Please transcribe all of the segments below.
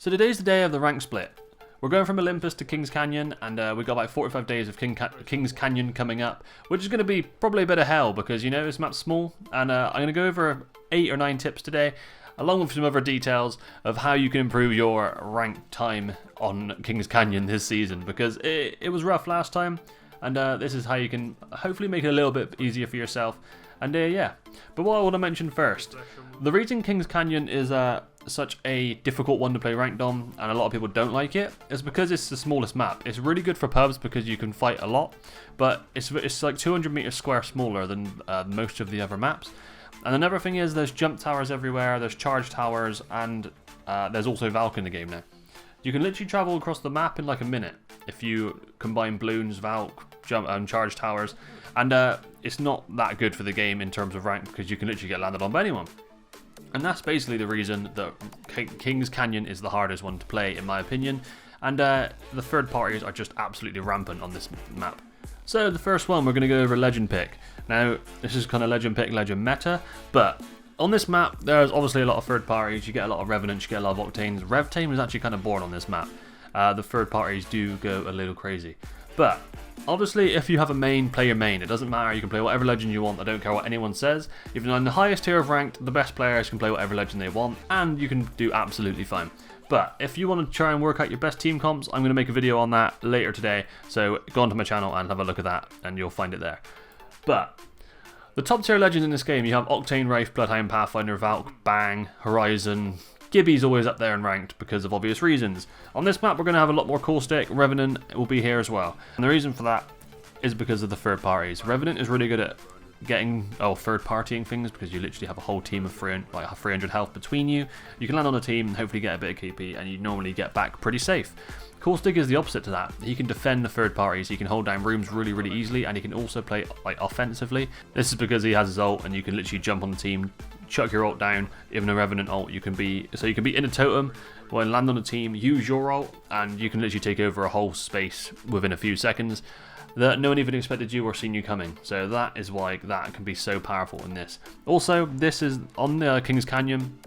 So today's the day of the rank split. We're going from Olympus to Kings Canyon, and we've got about 45 days of Kings Canyon coming up, which is going to be probably a bit of hell because, you know, this map's small, and I'm going to go over 8 or 9 tips today, along with some other details of how you can improve your rank time on Kings Canyon this season, because it was rough last time, and this is how you can hopefully make it a little bit easier for yourself. And yeah, but what I want to mention first, the reason Kings Canyon is such a difficult one to play ranked on, and a lot of people don't like it, is because it's the smallest map. It's really good for pubs because you can fight a lot, but it's like 200 meters square smaller than most of the other maps. And another thing is there's jump towers everywhere, there's charge towers, and there's also Valk in the game now. You can literally travel across the map in like a minute if you combine balloons, Valk, jump, and charge towers, and it's not that good for the game in terms of rank because you can literally get landed on by anyone. And that's basically the reason that Kings Canyon is the hardest one to play, in my opinion. And the third parties are just absolutely rampant on this map. So the first one, we're going to go over Legend Pick. Now, this is kind of Legend Pick, Legend meta, but on this map, there's obviously a lot of third parties. You get a lot of Revenants, you get a lot of Octanes. RevTame is actually kind of bored on this map. The third parties do go a little crazy. But obviously, if you have a main, play your main. It doesn't matter, you can play whatever legend you want. I don't care what anyone says. Even on the highest tier of ranked, the best players can play whatever legend they want, and you can do absolutely fine. But if you want to try and work out your best team comps, I'm going to make a video on that later today. So go onto my channel and have a look at that, and you'll find it there. But the top tier legends in this game, you have Octane, Wraith, Bloodhound, Pathfinder, Valk, Bang, Horizon. Gibby's always up there in ranked because of obvious reasons. On this map, we're going to have a lot more Caustic. Revenant will be here as well. And the reason for that is because of the third parties. Revenant is really good at getting third partying things because you literally have a whole team of 300 health between you. You can land on a team and hopefully get a bit of KP, and you normally get back pretty safe. Caustic is the opposite to that. He can defend the third parties, he can hold down rooms really easily, and he can also play like offensively. This is because he has his ult, and you can literally jump on the team, chuck your ult down. Even a Revenant ult, you can be in a totem, or land on a team, use your ult, and you can literally take over a whole space within a few seconds that no one even expected you or seen you coming. So that is why that can be so powerful in this. Also, this is on the Kings Canyon.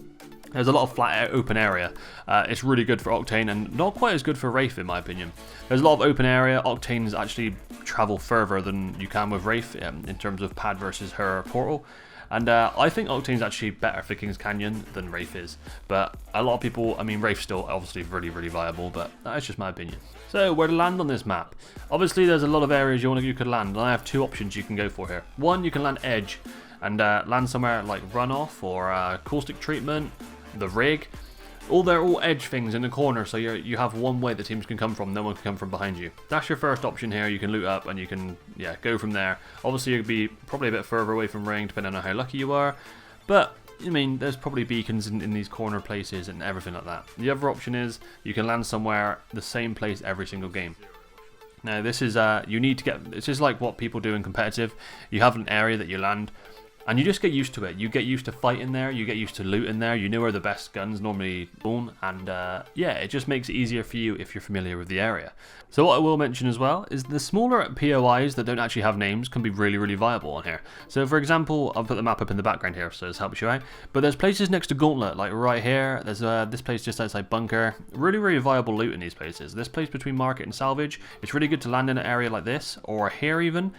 There's a lot of flat open area. It's really good for Octane and not quite as good for Wraith in my opinion. There's a lot of open area. Octanes actually travel further than you can with Wraith in terms of pad versus her portal. And I think Octane's actually better for Kings Canyon than Wraith is. But a lot of people, I mean, Wraith's still obviously really viable, but that's just my opinion. So where to land on this map? Obviously there's a lot of areas you could land, and I have 2 options you can go for here. One, you can land edge and land somewhere like Runoff or Caustic Treatment, the Rig. They're all edge things in the corner, so you have one way the teams can come from, no one can come from behind you. That's your first option here. You can loot up and you can go from there. Obviously you'll be probably a bit further away from ring depending on how lucky you are, but I mean there's probably beacons in these corner places and everything like that. The other option is you can land somewhere the same place every single game. Now this is this is like what people do in competitive. You have an area that you land, and you just get used to it. You get used to fighting there, you get used to looting there, you know where the best guns normally spawn, and yeah, it just makes it easier for you if you're familiar with the area. So what I will mention as well is the smaller POIs that don't actually have names can be really viable on here. So for example, I'll put the map up in the background here so this helps you out, but there's places next to Gauntlet, like right here, there's this place just outside Bunker. Really viable loot in these places. This place between Market and Salvage, it's really good to land in an area like this, or here even.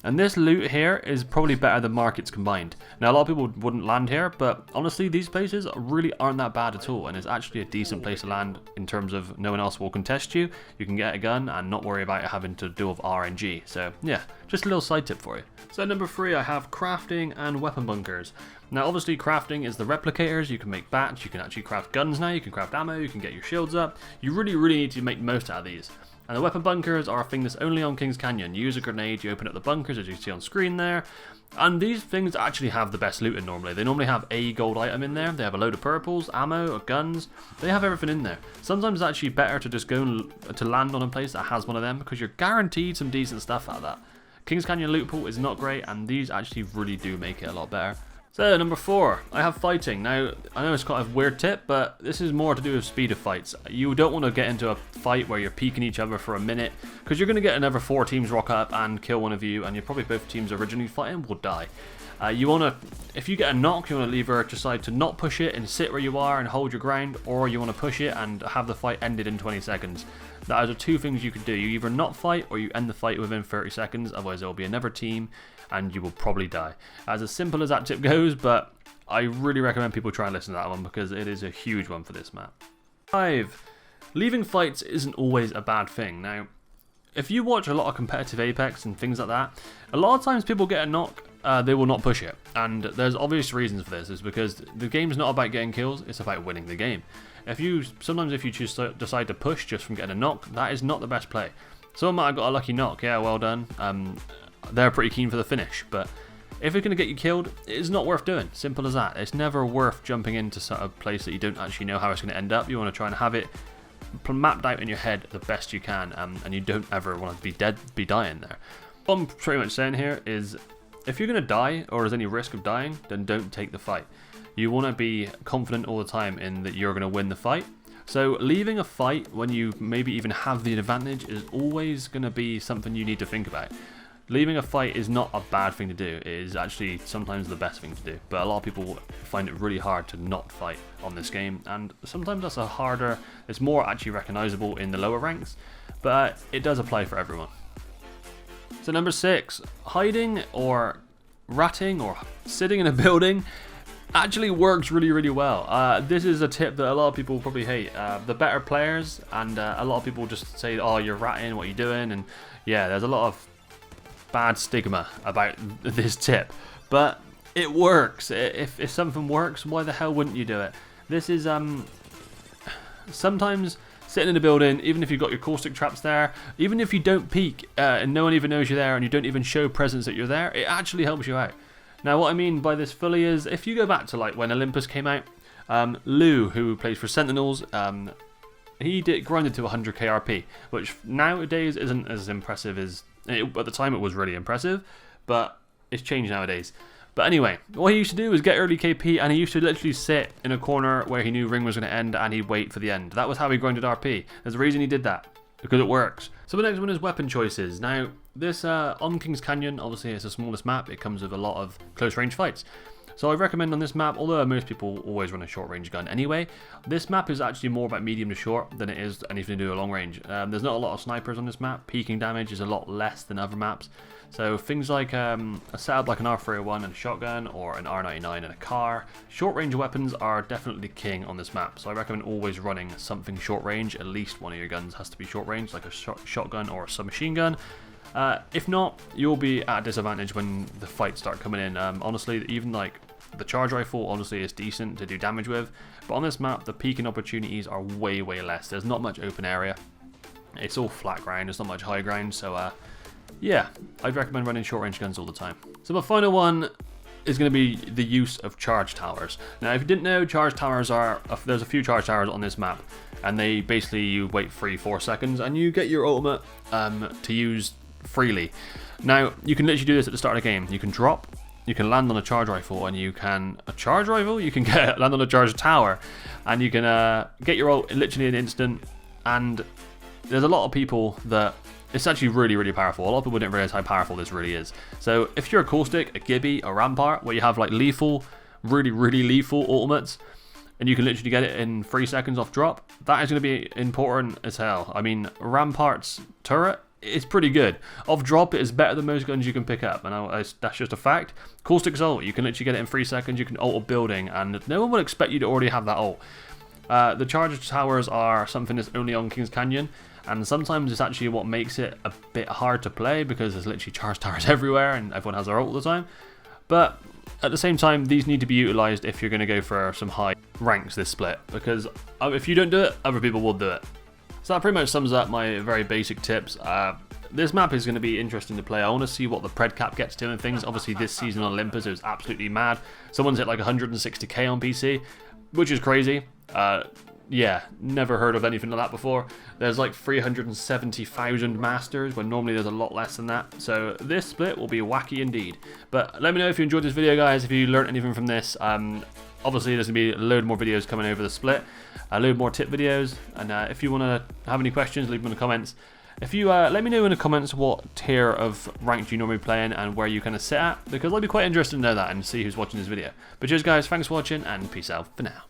And this loot here is probably better than Markets combined. Now a lot of people wouldn't land here, but honestly these places really aren't that bad at all, and it's actually a decent place to land in terms of no one else will contest you. You can get a gun and not worry about having to deal with RNG. So yeah, just a little side tip for you. So number 3, I have crafting and weapon bunkers. Now obviously crafting is the replicators. You can make bats, you can actually craft guns now, you can craft ammo, you can get your shields up. You really need to make the most out of these. And the weapon bunkers are a thing that's only on Kings Canyon. You use a grenade, you open up the bunkers as you see on screen there. And these things actually have the best looting normally. They normally have a gold item in there. They have a load of purples, ammo, or guns. They have everything in there. Sometimes it's actually better to just go to land on a place that has one of them because you're guaranteed some decent stuff out of that. Kings Canyon loot pool is not great, and these actually really do make it a lot better. So number 4, I have fighting. Now I know it's kind of a weird tip, but this is more to do with speed of fights. You don't want to get into a fight where you're peeking each other for a minute, because you're going to get another 4 teams rock up and kill one of you, and you're probably both teams originally fighting will die. If you get a knock, you want to either decide to not push it and sit where you are and hold your ground, or you want to push it and have the fight ended in 20 seconds. That are the two things you can do. You either not fight or you end the fight within 30 seconds, otherwise there will be another team and you will probably die. As simple as that tip goes, but I really recommend people try and listen to that one because it is a huge one for this map. 5. Leaving fights isn't always a bad thing. Now, if you watch a lot of competitive Apex and things like that, a lot of times people get a knock, they will not push it. And there's obvious reasons for this, is because the game's not about getting kills, it's about winning the game. Sometimes if you decide to push just from getting a knock, that is not the best play. Someone might have got a lucky knock, yeah, well done. They're pretty keen for the finish, but if it's going to get you killed, it's not worth doing. Simple as that. It's never worth jumping into a place that you don't actually know how it's going to end up. You want to try and have it mapped out in your head the best you can, and you don't ever want to be dying there. What I'm pretty much saying here is, if you're going to die or there's any risk of dying, then don't take the fight. You want to be confident all the time in that you're going to win the fight. So leaving a fight when you maybe even have the advantage is always going to be something you need to think about. Leaving a fight is not a bad thing to do. It is actually sometimes the best thing to do. But a lot of people find it really hard to not fight on this game, and sometimes it's more actually recognizable in the lower ranks, but it does apply for everyone. So number 6, hiding or ratting or sitting in a building actually works really, really well. This is a tip that a lot of people probably hate. The better players, and a lot of people just say, oh, you're ratting, what are you doing? And yeah, there's a lot of bad stigma about this tip, but it works. If something works, why the hell wouldn't you do it? This is sometimes sitting in a building, even if you've got your caustic traps there, even if you don't peek and no one even knows you're there and you don't even show presence that you're there, it actually helps you out. Now what I mean by this fully is, if you go back to like when Olympus came out, Lou, who plays for Sentinels, he grinded to 100k RP, which nowadays isn't as impressive as at the time. It was really impressive, but it's changed nowadays. But anyway, what he used to do was get early KP, and he used to literally sit in a corner where he knew ring was going to end, and he'd wait for the end. That was how he grinded RP. There's a reason he did that, because it works. So the next one is weapon choices. Now, this on Kings Canyon, obviously it's the smallest map. It comes with a lot of close range fights. So I recommend on this map, although most people always run a short range gun anyway, this map is actually more about medium to short than it is anything to do with long range. There's not a lot of snipers on this map. Peeking damage is a lot less than other maps. So things like a setup like an R301 and a shotgun, or an R99 and a car, short range weapons are definitely king on this map. So I recommend always running something short range. At least one of your guns has to be short range, like a shotgun or a submachine gun. If not, you'll be at a disadvantage when the fights start coming in. Honestly, even like the charge rifle honestly is decent to do damage with, but on this map the peeking opportunities are way less. There's not much open area. It's all flat ground, there's not much high ground, so yeah, I'd recommend running short range guns all the time. So my final one is going to be the use of charge towers. Now if you didn't know, charge towers there's a few charge towers on this map, and they basically, you wait 3-4 seconds and you get your ultimate to use freely. Now you can literally do this at the start of the game. You can drop, you can land on a charge rifle, and you can land on a charge tower, and you can get your ult literally in an instant. And there's a lot of people that it's actually really powerful. A lot of people didn't realize how powerful this really is. So if you're a caustic, a Gibby, a Rampart, where you have like lethal, really lethal ultimates, and you can literally get it in 3 seconds off drop, that is going to be important as hell. I mean, Rampart's turret, it's pretty good. Off drop, it is better than most guns you can pick up, and that's just a fact. Caustic's ult, you can literally get it in 3 seconds. You can ult a building, and no one will expect you to already have that ult. The charge towers are something that's only on Kings Canyon, and sometimes it's actually what makes it a bit hard to play, because there's literally charge towers everywhere and everyone has their ult all the time. But at the same time, these need to be utilized if you're going to go for some high ranks this split, because if you don't do it, other people will do it. So that pretty much sums up my very basic tips. This map is going to be interesting to play. I want to see what the pred cap gets to and things. Obviously this season on Olympus it was absolutely mad. Someone's hit like 160k on PC, which is crazy. Yeah, never heard of anything like that before. There's like 370,000 masters, when normally there's a lot less than that. So this split will be wacky indeed. But let me know if you enjoyed this video, guys, if you learned anything from this. Obviously there's going to be a load more videos coming over the split, a load more tip videos, and if you want to have any questions, leave them in the comments. If you let me know in the comments what tier of ranked you normally play in and where you kind of sit at, because I'd be quite interested to know that and see who's watching this video. But cheers guys, thanks for watching and peace out for now.